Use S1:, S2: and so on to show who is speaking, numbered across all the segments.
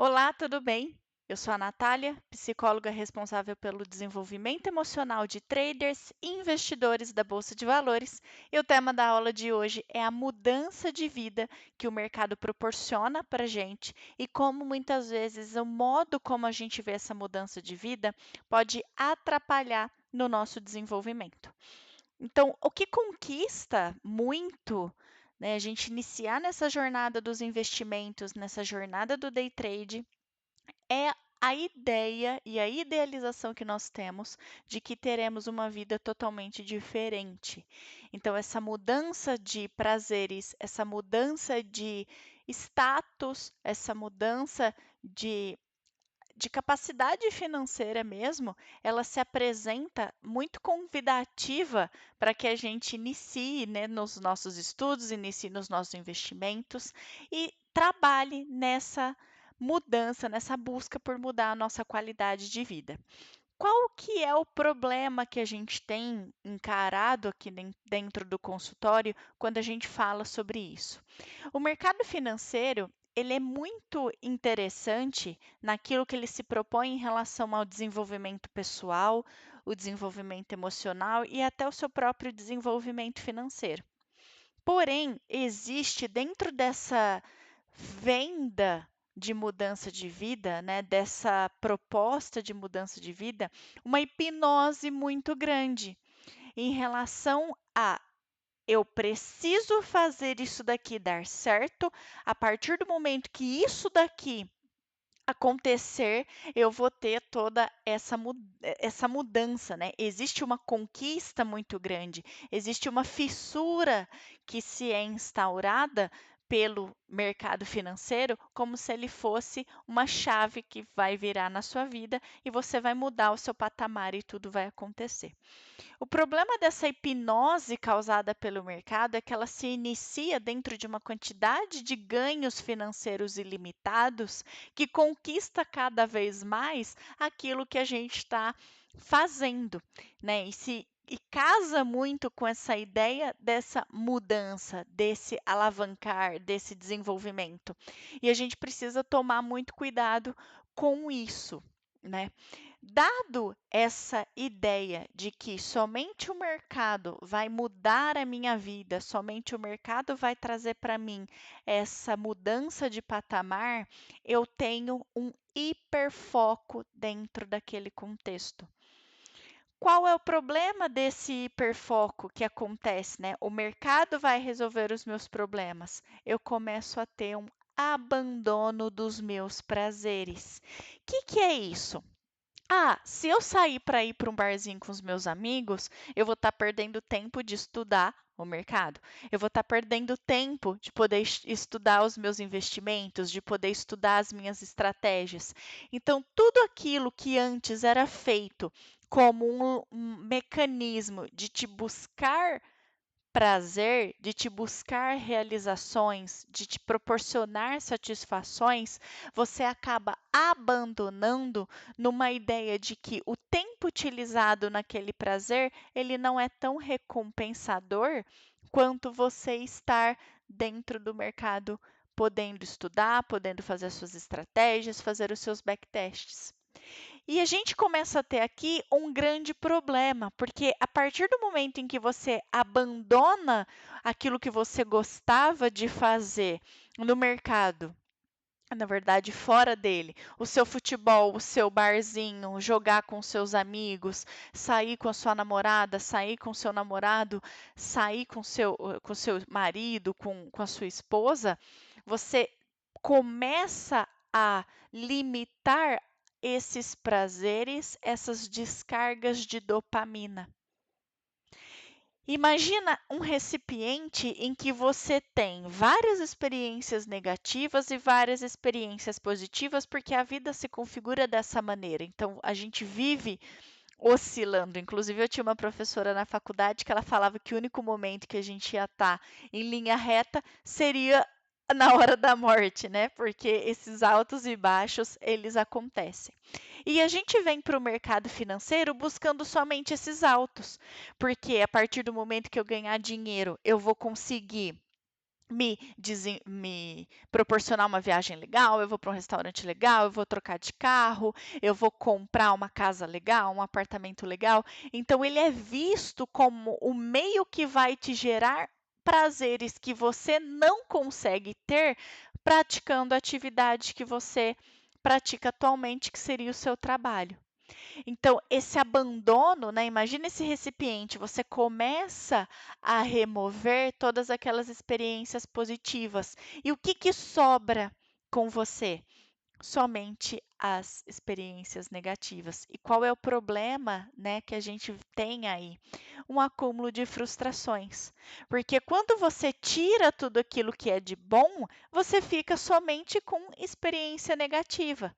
S1: Olá, tudo bem? Eu sou a Natália, psicóloga responsável pelo desenvolvimento emocional de traders e investidores da Bolsa de Valores. E o tema da aula de hoje é a mudança de vida que o mercado proporciona para a gente e como muitas vezes o modo como a gente vê essa mudança de vida pode atrapalhar no nosso desenvolvimento. Então, o que conquista muito, né, a gente iniciar nessa jornada dos investimentos, nessa jornada do day trade, é a ideia e a idealização que nós temos de que teremos uma vida totalmente diferente. Então, essa mudança de prazeres, essa mudança de status, essa mudança de capacidade financeira mesmo, ela se apresenta muito convidativa para que a gente inicie, né, nos nossos estudos, inicie nos nossos investimentos e trabalhe nessa mudança, nessa busca por mudar a nossa qualidade de vida. Qual que é o problema que a gente tem encarado aqui dentro do consultório quando a gente fala sobre isso? O mercado financeiro, ele é muito interessante naquilo que ele se propõe em relação ao desenvolvimento pessoal, o desenvolvimento emocional e até o seu próprio desenvolvimento financeiro. Porém, existe dentro dessa venda de mudança de vida, né, dessa proposta de mudança de vida, uma hipnose muito grande em relação a eu preciso fazer isso daqui dar certo. A partir do momento que isso daqui acontecer, eu vou ter toda essa mudança, né? Existe uma conquista muito grande, existe uma fissura que se é instaurada pelo mercado financeiro, como se ele fosse uma chave que vai virar na sua vida e você vai mudar o seu patamar e tudo vai acontecer. O problema dessa hipnose causada pelo mercado é que ela se inicia dentro de uma quantidade de ganhos financeiros ilimitados que conquista cada vez mais aquilo que a gente está fazendo, né? E casa muito com essa ideia dessa mudança, desse alavancar, desse desenvolvimento. E a gente precisa tomar muito cuidado com isso, né? Dado essa ideia de que somente o mercado vai mudar a minha vida, somente o mercado vai trazer para mim essa mudança de patamar, eu tenho um hiperfoco dentro daquele contexto. Qual é o problema desse hiperfoco que acontece, né? O mercado vai resolver os meus problemas. Eu começo a ter um abandono dos meus prazeres. O que é isso? Se eu sair para ir para um barzinho com os meus amigos, eu vou estar perdendo tempo de estudar o mercado. Eu vou estar perdendo tempo de poder estudar os meus investimentos, de poder estudar as minhas estratégias. Então, tudo aquilo que antes era feito como um mecanismo de te buscar prazer, de te buscar realizações, de te proporcionar satisfações, você acaba abandonando numa ideia de que o tempo utilizado naquele prazer, ele não é tão recompensador quanto você estar dentro do mercado podendo estudar, podendo fazer as suas estratégias, fazer os seus backtests. E a gente começa a ter aqui um grande problema, porque a partir do momento em que você abandona aquilo que você gostava de fazer no mercado, na verdade, fora dele, o seu futebol, o seu barzinho, jogar com seus amigos, sair com a sua namorada, sair com o seu namorado, sair com seu marido, com a sua esposa, você começa a limitar esses prazeres, essas descargas de dopamina. Imagina um recipiente em que você tem várias experiências negativas e várias experiências positivas, porque a vida se configura dessa maneira. Então, a gente vive oscilando. Inclusive, eu tinha uma professora na faculdade que ela falava que o único momento que a gente ia estar em linha reta seria na hora da morte, né? Porque esses altos e baixos, eles acontecem. E a gente vem para o mercado financeiro buscando somente esses altos, porque a partir do momento que eu ganhar dinheiro, eu vou conseguir me proporcionar uma viagem legal, eu vou para um restaurante legal, eu vou trocar de carro, eu vou comprar uma casa legal, um apartamento legal. Então, ele é visto como o meio que vai te gerar prazeres que você não consegue ter praticando a atividade que você pratica atualmente, que seria o seu trabalho. Então, esse abandono, né? Imagina esse recipiente, você começa a remover todas aquelas experiências positivas. E o que que sobra com você? Somente as experiências negativas. E qual é o problema, né, que a gente tem aí? Um acúmulo de frustrações. Porque quando você tira tudo aquilo que é de bom, você fica somente com experiência negativa.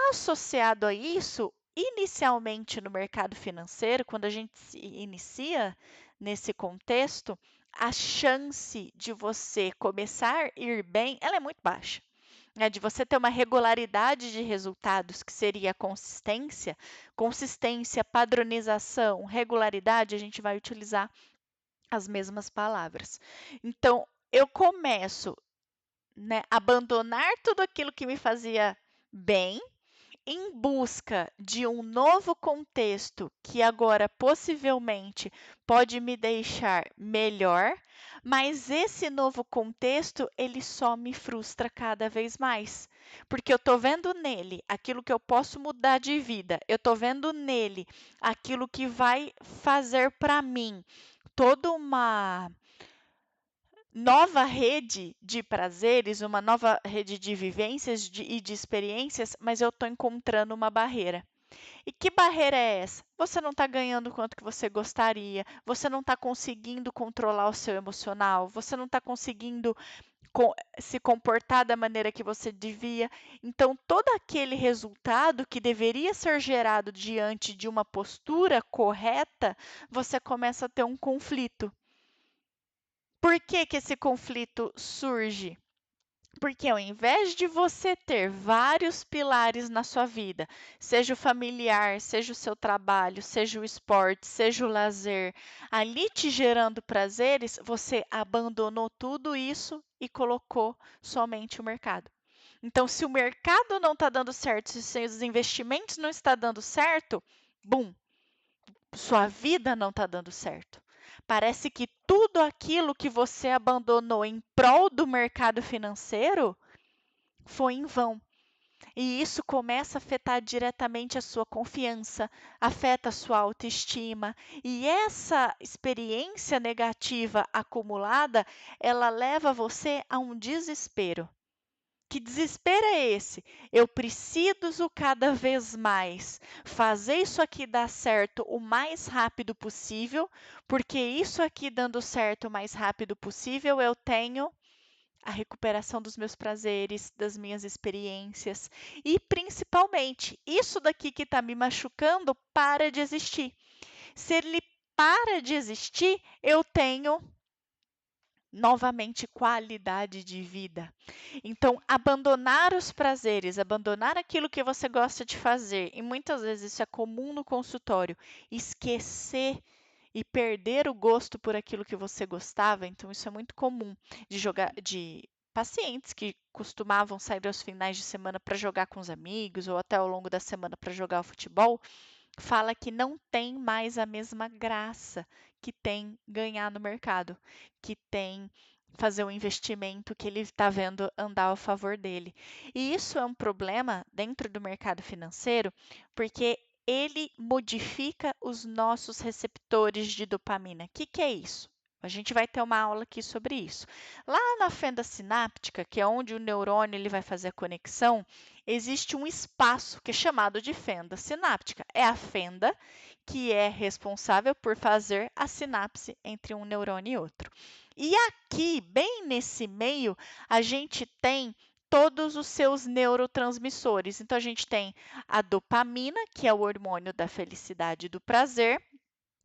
S1: Associado a isso, inicialmente no mercado financeiro, quando a gente se inicia nesse contexto, a chance de você começar a ir bem, ela é muito baixa. Né? De você ter uma regularidade de resultados, que seria a consistência, consistência, padronização, regularidade, a gente vai utilizar as mesmas palavras. Então, eu começo, né, a abandonar tudo aquilo que me fazia bem, em busca de um novo contexto que agora possivelmente pode me deixar melhor, mas esse novo contexto ele só me frustra cada vez mais, porque eu estou vendo nele aquilo que eu posso mudar de vida, eu estou vendo nele aquilo que vai fazer para mim toda uma nova rede de prazeres, uma nova rede de vivências e de experiências, mas eu estou encontrando uma barreira. E que barreira é essa? Você não está ganhando o quanto que você gostaria, você não está conseguindo controlar o seu emocional, você não está conseguindo se comportar da maneira que você devia. Então, todo aquele resultado que deveria ser gerado diante de uma postura correta, você começa a ter um conflito. Por que que esse conflito surge? Porque ao invés de você ter vários pilares na sua vida, seja o familiar, seja o seu trabalho, seja o esporte, seja o lazer, ali te gerando prazeres, você abandonou tudo isso e colocou somente o mercado. Então, se o mercado não está dando certo, se seus investimentos não estão dando certo, bum, sua vida não está dando certo. Parece que tudo aquilo que você abandonou em prol do mercado financeiro foi em vão. E isso começa a afetar diretamente a sua confiança, afeta a sua autoestima. E essa experiência negativa acumulada, ela leva você a um desespero. Que desespero é esse? Eu preciso cada vez mais fazer isso aqui dar certo o mais rápido possível, porque isso aqui dando certo o mais rápido possível, eu tenho a recuperação dos meus prazeres, das minhas experiências e principalmente, isso daqui que está me machucando para de existir. Se ele para de existir, eu tenho novamente qualidade de vida. Então, abandonar os prazeres, abandonar aquilo que você gosta de fazer, e muitas vezes isso é comum no consultório, esquecer e perder o gosto por aquilo que você gostava, então isso é muito comum de pacientes que costumavam sair aos finais de semana para jogar com os amigos ou até ao longo da semana para jogar o futebol, fala que não tem mais a mesma graça que tem ganhar no mercado, que tem fazer o investimento que ele está vendo andar a favor dele. E isso é um problema dentro do mercado financeiro, porque ele modifica os nossos receptores de dopamina. O que, que é isso? A gente vai ter uma aula aqui sobre isso. Lá na fenda sináptica, que é onde o neurônio ele vai fazer a conexão, existe um espaço que é chamado de fenda sináptica. É a fenda que é responsável por fazer a sinapse entre um neurônio e outro. E aqui, bem nesse meio, a gente tem todos os seus neurotransmissores. Então, a gente tem a dopamina, que é o hormônio da felicidade e do prazer,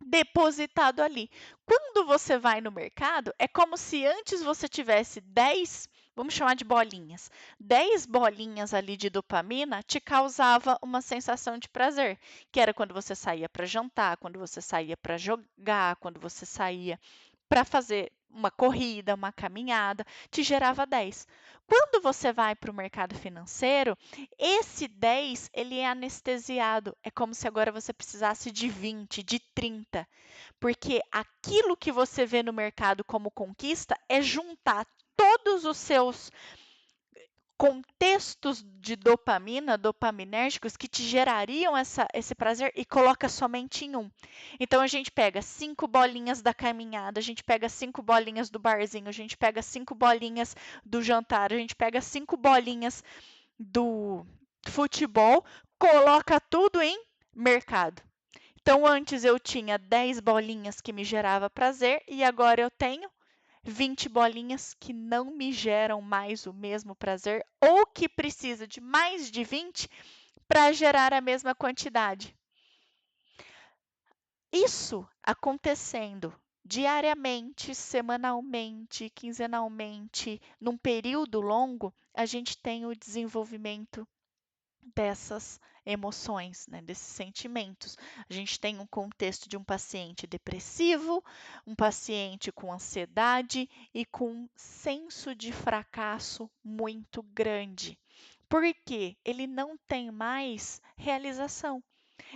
S1: depositado ali. Quando você vai no mercado, é como se antes você tivesse 10, vamos chamar de bolinhas. 10 bolinhas ali de dopamina te causava uma sensação de prazer, que era quando você saía para jantar, quando você saía para jogar, quando você saía para fazer uma corrida, uma caminhada, te gerava 10. Quando você vai para o mercado financeiro, esse 10 ele é anestesiado. É como se agora você precisasse de 20, de 30, porque aquilo que você vê no mercado como conquista é juntar todos os seus contextos de dopamina, dopaminérgicos, que te gerariam esse prazer e coloca somente em um. Então a gente pega 5 bolinhas da caminhada, a gente pega 5 bolinhas do barzinho, a gente pega 5 bolinhas do jantar, a gente pega 5 bolinhas do futebol, coloca tudo em mercado. Então antes eu tinha 10 bolinhas que me gerava prazer e agora eu tenho 20 bolinhas que não me geram mais o mesmo prazer ou que precisa de mais de 20 para gerar a mesma quantidade. Isso acontecendo diariamente, semanalmente, quinzenalmente, num período longo, a gente tem o desenvolvimento dessas emoções, né, desses sentimentos. A gente tem um contexto de um paciente depressivo, um paciente com ansiedade e com um senso de fracasso muito grande. Porque ele não tem mais realização,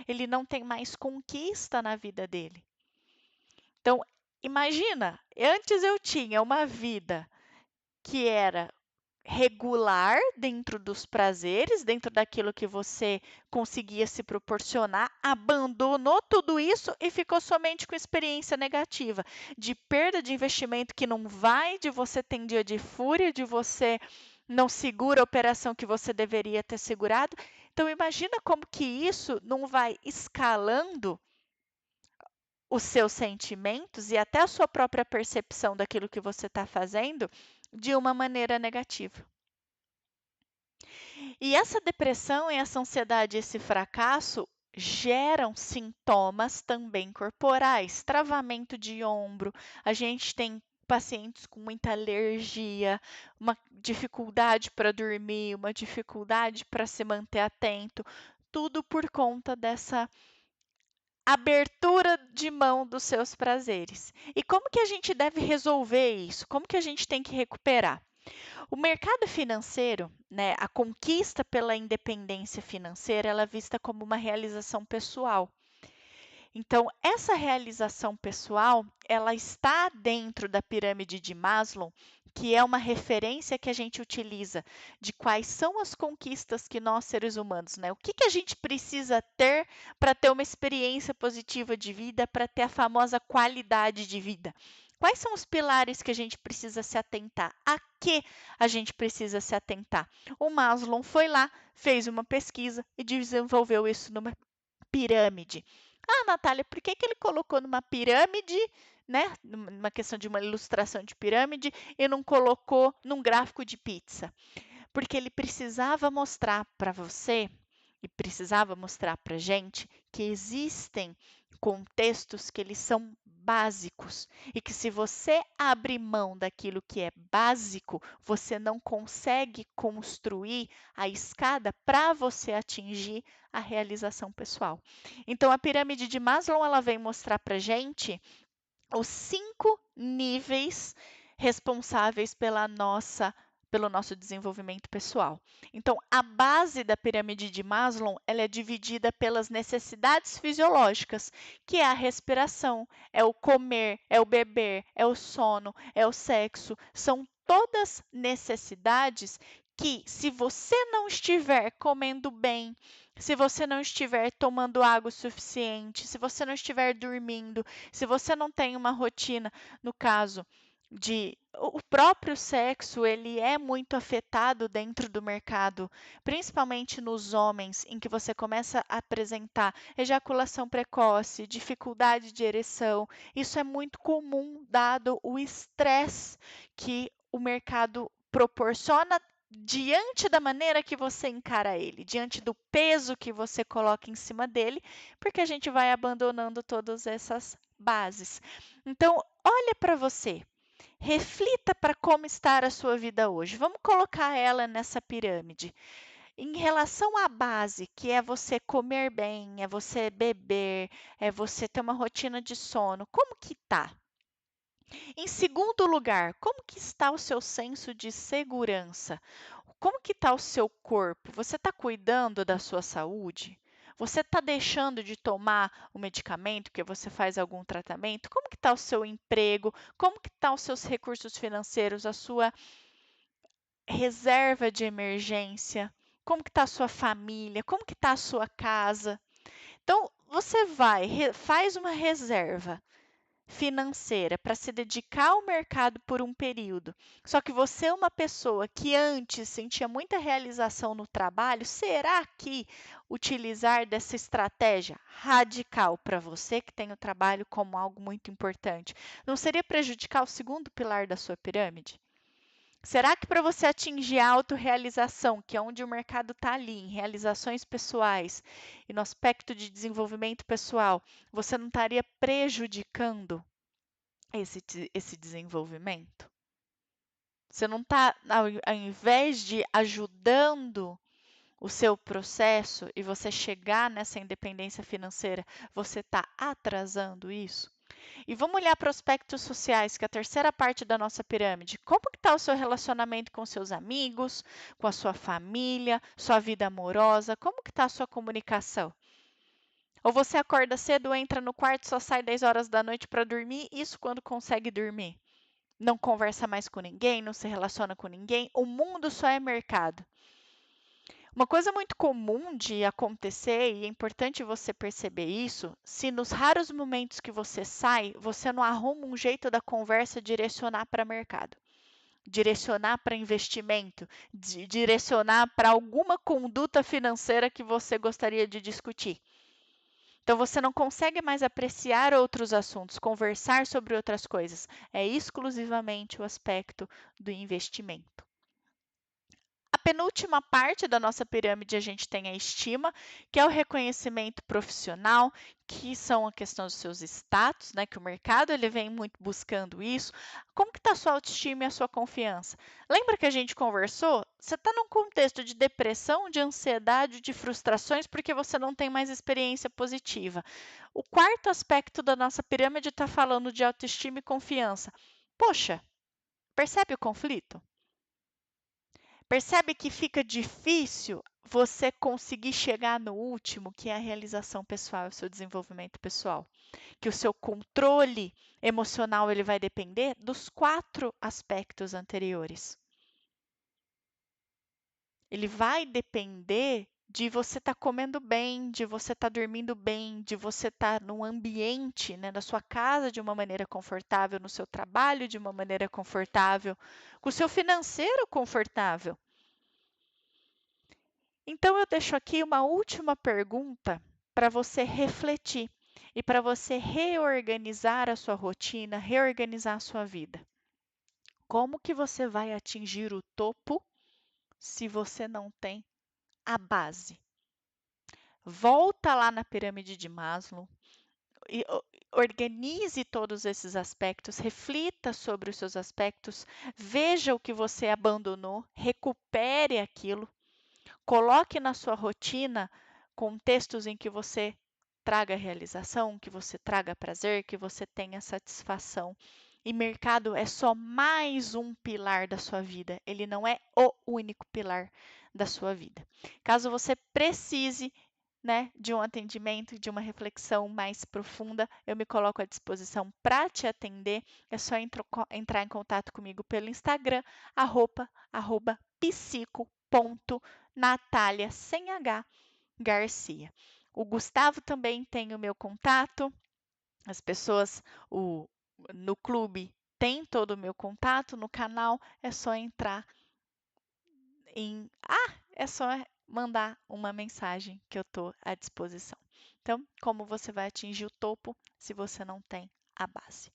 S1: ele não tem mais conquista na vida dele. Então, imagina, antes eu tinha uma vida que era regular dentro dos prazeres, dentro daquilo que você conseguia se proporcionar, abandonou tudo isso e ficou somente com experiência negativa, de perda de investimento que não vai, de você ter dia de fúria, de você não segura a operação que você deveria ter segurado. Então imagina como que isso não vai escalando os seus sentimentos e até a sua própria percepção daquilo que você está fazendo de uma maneira negativa. E essa depressão e essa ansiedade, esse fracasso geram sintomas também corporais, travamento de ombro, a gente tem pacientes com muita alergia, uma dificuldade para dormir, uma dificuldade para se manter atento, tudo por conta dessa abertura de mão dos seus prazeres. E como que a gente deve resolver isso? Como que a gente tem que recuperar? O mercado financeiro, né, a conquista pela independência financeira, ela é vista como uma realização pessoal. Então, essa realização pessoal, ela está dentro da pirâmide de Maslow, que é uma referência que a gente utiliza de quais são as conquistas que nós, seres humanos, né? O que a gente precisa ter para ter uma experiência positiva de vida, para ter a famosa qualidade de vida? Quais são os pilares que a gente precisa se atentar? A que a gente precisa se atentar? O Maslow foi lá, fez uma pesquisa e desenvolveu isso numa pirâmide. Ah, Natália, por que ele colocou numa pirâmide, né? Numa questão de uma ilustração de pirâmide, e não colocou num gráfico de pizza? Porque ele precisava mostrar para você e precisava mostrar para a gente que existem contextos que eles são básicos e que se você abre mão daquilo que é básico, você não consegue construir a escada para você atingir a realização pessoal. Então, a pirâmide de Maslow ela vem mostrar para a gente os 5 níveis responsáveis pelo nosso desenvolvimento pessoal. Então, a base da pirâmide de Maslow ela é dividida pelas necessidades fisiológicas, que é a respiração, é o comer, é o beber, é o sono, é o sexo. São todas necessidades que, se você não estiver comendo bem, se você não estiver tomando água o suficiente, se você não estiver dormindo, se você não tem uma rotina, no caso de o próprio sexo, ele é muito afetado dentro do mercado, principalmente nos homens, em que você começa a apresentar ejaculação precoce, dificuldade de ereção. Isso é muito comum dado o estresse que o mercado proporciona diante da maneira que você encara ele, diante do peso que você coloca em cima dele, porque a gente vai abandonando todas essas bases. Então, olha para você, reflita para como está a sua vida hoje. Vamos colocar ela nessa pirâmide. Em relação à base, que é você comer bem, é você beber, é você ter uma rotina de sono, como que tá? Em segundo lugar, como que está o seu senso de segurança? Como que está o seu corpo? Você está cuidando da sua saúde? Você está deixando de tomar o medicamento que você faz algum tratamento? Como que está o seu emprego? Como que estão os seus recursos financeiros, a sua reserva de emergência? Como que está a sua família? Como que está a sua casa? Então, você faz uma reserva financeira para se dedicar ao mercado por um período. Só que você é uma pessoa que antes sentia muita realização no trabalho, será que utilizar dessa estratégia radical para você que tem o trabalho como algo muito importante, não seria prejudicar o segundo pilar da sua pirâmide? Será que para você atingir a autorrealização, que é onde o mercado está ali, em realizações pessoais e no aspecto de desenvolvimento pessoal, você não estaria prejudicando esse desenvolvimento? Você não está, ao invés de ajudando o seu processo e você chegar nessa independência financeira, você está atrasando isso? E vamos olhar para aspectos sociais, que é a terceira parte da nossa pirâmide. Como está o seu relacionamento com seus amigos, com a sua família, sua vida amorosa? Como que está a sua comunicação? Ou você acorda cedo, entra no quarto, só sai 10 horas da noite para dormir, isso quando consegue dormir? Não conversa mais com ninguém, não se relaciona com ninguém, o mundo só é mercado. Uma coisa muito comum de acontecer, e é importante você perceber isso, se nos raros momentos que você sai, você não arruma um jeito da conversa direcionar para mercado, direcionar para investimento, direcionar para alguma conduta financeira que você gostaria de discutir. Então você não consegue mais apreciar outros assuntos, conversar sobre outras coisas. É exclusivamente o aspecto do investimento. A penúltima parte da nossa pirâmide, a gente tem a estima, que é o reconhecimento profissional, que são a questão dos seus status, né, que o mercado ele vem muito buscando isso. Como que está a sua autoestima e a sua confiança? Lembra que a gente conversou? Você está num contexto de depressão, de ansiedade, de frustrações, porque você não tem mais experiência positiva. O quarto aspecto da nossa pirâmide está falando de autoestima e confiança. Poxa, percebe o conflito? Percebe que fica difícil você conseguir chegar no último, que é a realização pessoal, o seu desenvolvimento pessoal, que o seu controle emocional ele vai depender dos 4 aspectos anteriores. Ele vai depender de você estar comendo bem, de você estar dormindo bem, de você estar num ambiente, né, na sua casa de uma maneira confortável, no seu trabalho de uma maneira confortável, com o seu financeiro confortável. Então, eu deixo aqui uma última pergunta para você refletir e para você reorganizar a sua rotina, reorganizar a sua vida. Como que você vai atingir o topo se você não tem a base? Volta lá na pirâmide de Maslow e organize todos esses aspectos, reflita sobre os seus aspectos, veja o que você abandonou, recupere aquilo. Coloque na sua rotina contextos em que você traga realização, que você traga prazer, que você tenha satisfação. E mercado é só mais um pilar da sua vida, ele não é o único pilar da sua vida. Caso você precise, né, de um atendimento, de uma reflexão mais profunda, eu me coloco à disposição para te atender. É só entrar em contato comigo pelo Instagram, psico.natalia, sem H, Garcia. O Gustavo também tem o meu contato, as pessoas no clube têm todo o meu contato, no canal é só entrar é só mandar uma mensagem que eu estou à disposição. Então, como você vai atingir o topo se você não tem a base?